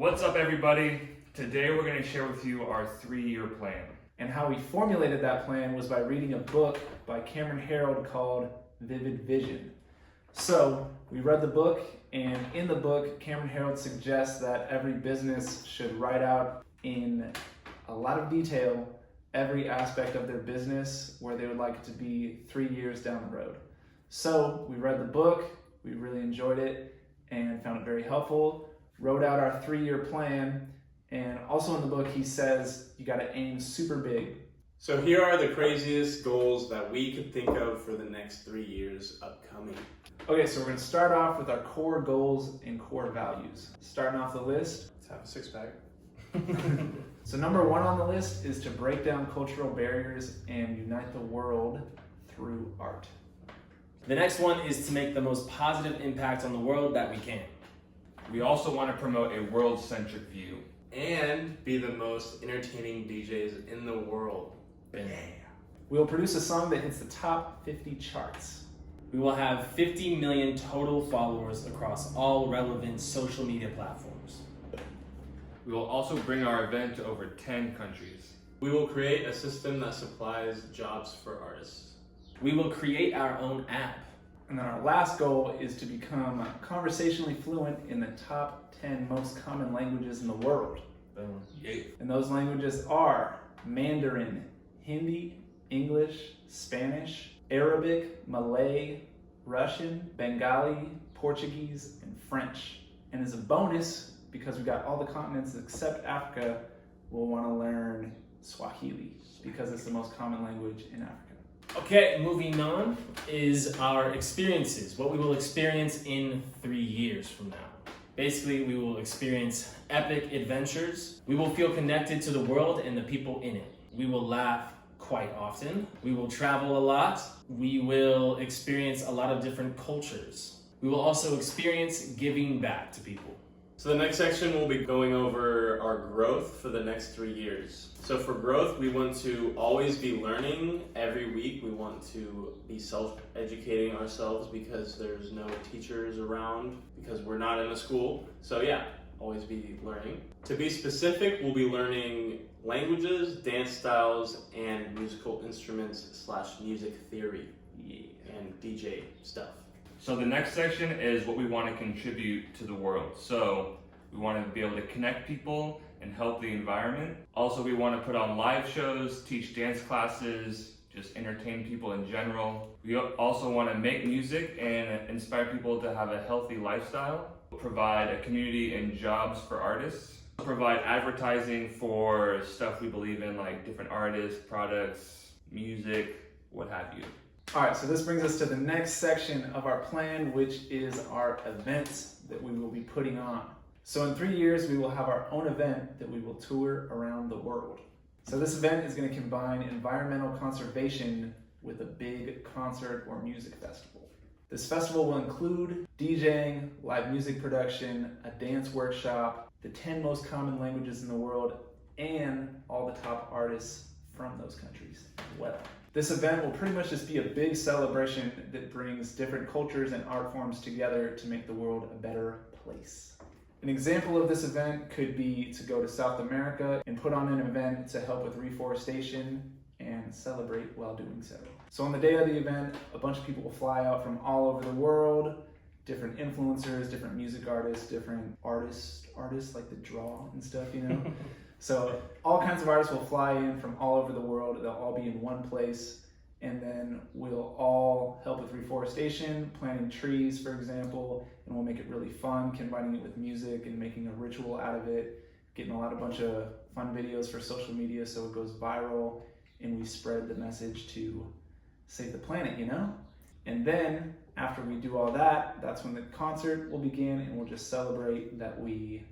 What's up, everybody? Today we're going to share with you our 3-year plan. And how we formulated that plan was by reading a book by Cameron Herold called Vivid Vision. So we read the book, and in the book, Cameron Herold suggests that every business should write out in a lot of detail every aspect of their business where they would like it to be 3 years down the road. So we read the book, we really enjoyed it, and found it very helpful, wrote out our 3-year plan, and also in the book he says you got to aim super big. So here are the craziest goals that we could think of for the next 3 years upcoming. Okay, so we're going to start off with our core goals and core values. Starting off the list. Let's have a six-pack. So number 1 on the list is to break down cultural barriers and unite the world through art. The next one is to make the most positive impact on the world that we can. We also want to promote a world-centric view. And be the most entertaining DJs in the world. Yeah. We'll produce a song that hits the top 50 charts. We will have 50 million total followers across all relevant social media platforms. We will also bring our event to over 10 countries. We will create a system that supplies jobs for artists. We will create our own app. And then our last goal is to become conversationally fluent in the top 10 most common languages in the world. Boom. Yeah. And those languages are Mandarin, Hindi, English, Spanish, Arabic, Malay, Russian, Bengali, Portuguese, and French. And as a bonus, because we got all the continents except Africa, we'll want to learn Swahili because it's the most common language in Africa. Okay, moving on is our experiences, what we will experience in 3 years from now. Basically, we will experience epic adventures. We will feel connected to the world and the people in it. We will laugh quite often. We will travel a lot. We will experience a lot of different cultures. We will also experience giving back to people. So the next section will be going over our growth for the next 3 years. So for growth, we want to always be learning every week. We want to be self-educating ourselves because there's no teachers around, because we're not in a school. So yeah, always be learning. To be specific, we'll be learning languages, dance styles, and musical instruments / music theory and DJ stuff. So the next section is what we want to contribute to the world. So we want to be able to connect people and help the environment. Also, we want to put on live shows, teach dance classes, just entertain people in general. We also want to make music and inspire people to have a healthy lifestyle, provide a community and jobs for artists, provide advertising for stuff we believe in, like different artists, products, music, what have you. All right, so this brings us to the next section of our plan, which is our events that we will be putting on. So in 3 years, we will have our own event that we will tour around the world. So this event is going to combine environmental conservation with a big concert or music festival. This festival will include DJing, live music production, a dance workshop, the 10 most common languages in the world, and all the top artists from those countries as well. This event will pretty much just be a big celebration that brings different cultures and art forms together to make the world a better place. An example of this event could be to go to South America and put on an event to help with reforestation and celebrate while doing so. So on the day of the event, a bunch of people will fly out from all over the world, different influencers, different music artists, different artists like the draw and stuff, you know? So all kinds of artists will fly in from all over the world. They'll all be in one place, and then we'll all help with reforestation, planting trees, for example, and we'll make it really fun, combining it with music and making a ritual out of it, getting a bunch of fun videos for social media so it goes viral, and we spread the message to save the planet, you know? And then after we do all that, that's when the concert will begin, and we'll just celebrate that we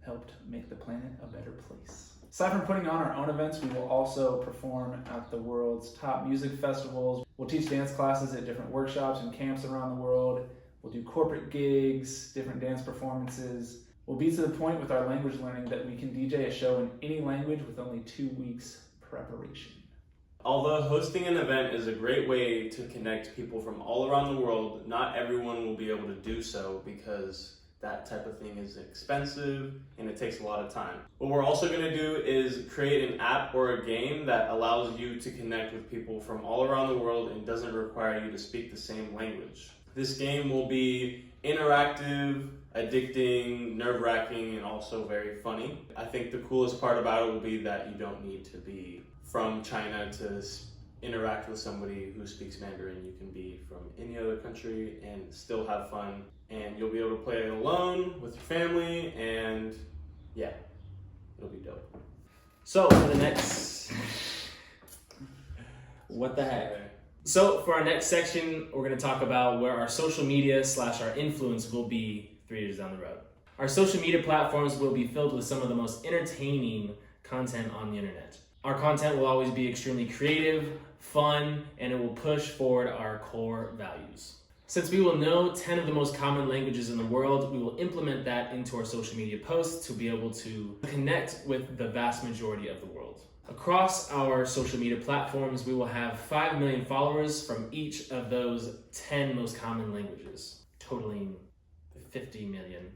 helped make the planet a better place. Aside from putting on our own events, we will also perform at the world's top music festivals. We'll teach dance classes at different workshops and camps around the world. We'll do corporate gigs, different dance performances. We'll be to the point with our language learning that we can DJ a show in any language with only 2 weeks preparation. Although hosting an event is a great way to connect people from all around the world, not everyone will be able to do so because that type of thing is expensive and it takes a lot of time. What we're also going to do is create an app or a game that allows you to connect with people from all around the world and doesn't require you to speak the same language. This game will be interactive, addicting, nerve-wracking, and also very funny. I think the coolest part about it will be that you don't need to be from China to interact with somebody who speaks Mandarin. You can be from any other country and still have fun, and you'll be able to play it alone with your family, and yeah, it'll be dope. So for the next, what the heck? So for our next section, we're going to talk about where our social media / our influence will be 3 years down the road. Our social media platforms will be filled with some of the most entertaining content on the internet. Our content will always be extremely creative, fun, and it will push forward our core values. Since we will know 10 of the most common languages in the world, we will implement that into our social media posts to be able to connect with the vast majority of the world. Across our social media platforms, we will have 5 million followers from each of those 10 most common languages, totaling 50 million.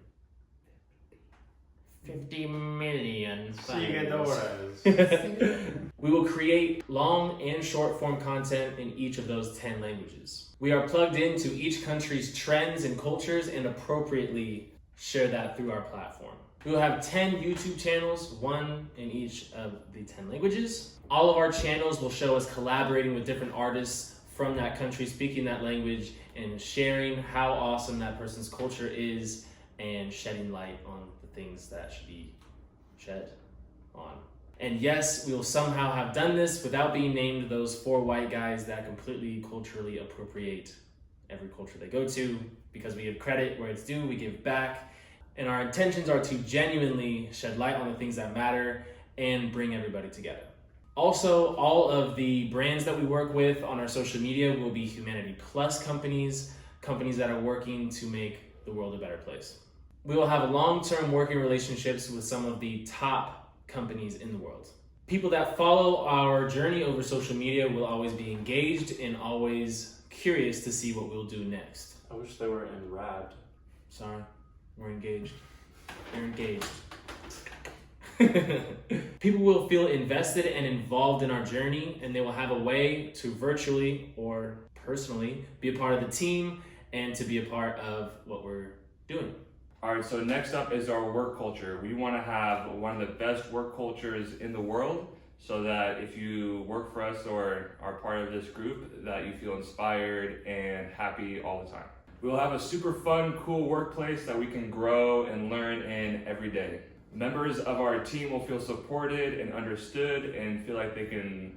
50 million followers. We will create long and short form content in each of those 10 languages. We are plugged into each country's trends and cultures and appropriately share that through our platform. We will have 10 YouTube channels, 1 in each of the 10 languages. All of our channels will show us collaborating with different artists from that country speaking that language and sharing how awesome that person's culture is and shedding light on the things that should be shed on. And yes, we will somehow have done this without being named those 4 white guys that completely culturally appropriate every culture they go to, because we give credit where it's due, we give back. And our intentions are to genuinely shed light on the things that matter and bring everybody together. Also, all of the brands that we work with on our social media will be Humanity Plus companies that are working to make the world a better place. We will have long-term working relationships with some of the top companies in the world. People that follow our journey over social media will always be engaged and always curious to see what we'll do next. I wish they were in Rab. Sorry, we're engaged. They're engaged. People will feel invested and involved in our journey, and they will have a way to virtually or personally be a part of the team and to be a part of what we're doing. All right, so next up is our work culture. We want to have one of the best work cultures in the world, so that if you work for us or are part of this group, that you feel inspired and happy all the time. We'll have a super fun, cool workplace that we can grow and learn in every day. Members of our team will feel supported and understood and feel like they can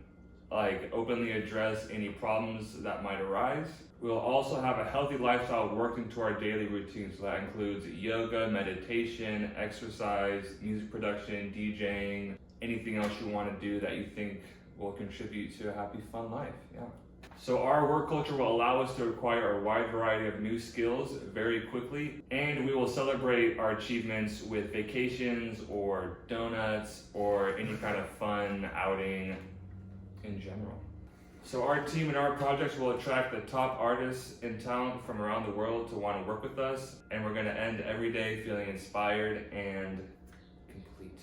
openly address any problems that might arise. We'll also have a healthy lifestyle worked into our daily routine. So that includes yoga, meditation, exercise, music production, DJing, anything else you want to do that you think will contribute to a happy, fun life. Yeah. So our work culture will allow us to acquire a wide variety of new skills very quickly, and we will celebrate our achievements with vacations or donuts or any kind of fun outing in general. So our team and our projects will attract the top artists and talent from around the world to want to work with us, and we're going to end every day feeling inspired and complete.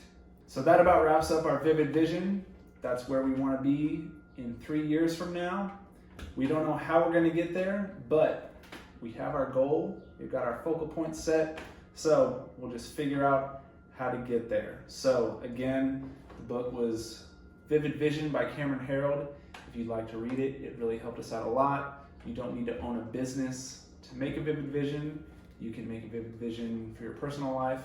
So that about wraps up our vivid vision. That's where we want to be in 3 years from now. We don't know how we're going to get there, but we have our goal. We've got our focal point set. So we'll just figure out how to get there. So again, the book was Vivid Vision by Cameron Herold. If you'd like to read it, it really helped us out a lot. You don't need to own a business to make a vivid vision. You can make a vivid vision for your personal life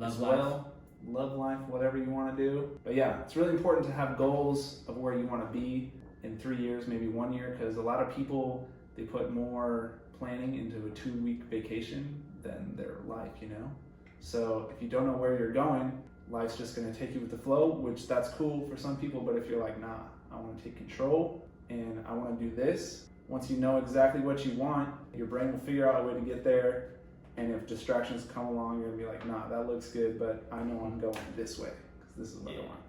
as well. Love life, whatever you want to do. But yeah, it's really important to have goals of where you want to be in 3 years, maybe 1 year, because a lot of people, they put more planning into a 2-week vacation than their life, you know? So if you don't know where you're going, life's just going to take you with the flow, which that's cool for some people. But if you're like, nah, I want to take control and I want to do this, once you know exactly what you want, your brain will figure out a way to get there. And if distractions come along, you're gonna be like, nah, that looks good, but I know I'm going this way because this is what I want.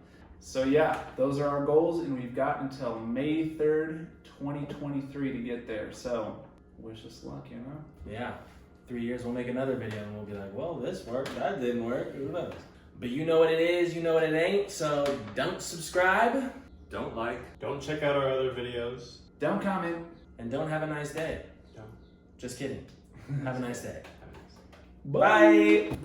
So yeah, those are our goals, and we've got until May 3rd, 2023 to get there. So wish us luck, you know? Yeah. 3 years, we'll make another video and we'll be like, well, this worked, that didn't work, who knows? But you know what it is, you know what it ain't, so don't subscribe. Don't like. Don't check out our other videos. Don't comment. And don't have a nice day. Don't. Just kidding. Have a nice day. Have a nice day. Bye.